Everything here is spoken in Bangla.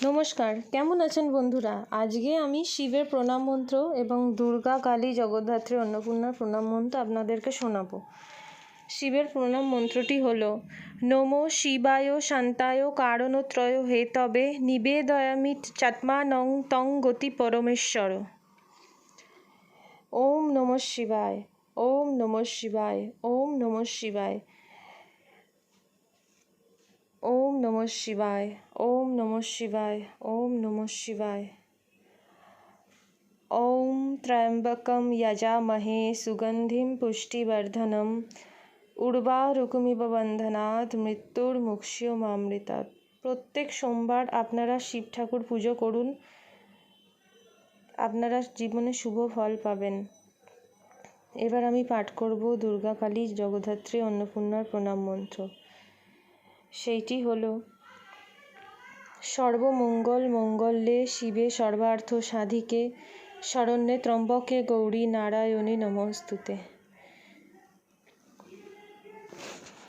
নমস্কার, কেমন আছেন বন্ধুরা? আজকে আমি শিবের প্রণাম মন্ত্র এবং দুর্গা, কালী, জগদ্ধাত্রী, অন্নপূর্ণার প্রণাম মন্ত্র আপনাদেরকে শোনাবো। শিবের প্রণাম মন্ত্রটি হলো নমো শিবায় শান্তায় কারণত্রয় হেতবে নিবেদয়ামি চাত্মানং তং গতি পরমেশ্বর। ওম নমঃ শিবায়, ওম নমঃ শিবায়, ওম নমঃ শিবায়, ওম নমঃ শিবায়, ওম নমঃ শিবায়, ওম নমঃ শিবায়। ওম ত্র্যম্বকম যজামহে সুগন্ধিম পুষ্টিবর্ধনম উর্বারুকমিব বন্ধনাৎ মৃত্যুর্মুক্ষীয়মামৃতাৎ। প্রত্যেক সোমবার আপনারা শিব ঠাকুর পুজো করুন, আপনারা জীবনে শুভ ফল পাবেন। এবার আমি পাঠ করব দুর্গা, কালী, জগদ্ধাত্রী, অন্নপূর্ণার প্রণাম মন্ত্র। সেইটি হলো সর্বমঙ্গল মঙ্গলে শিবে সর্বার্থ সাধিকে শরণ্যে ত্র্যম্বকে গৌরী নারায়ণী নমস্তুতে।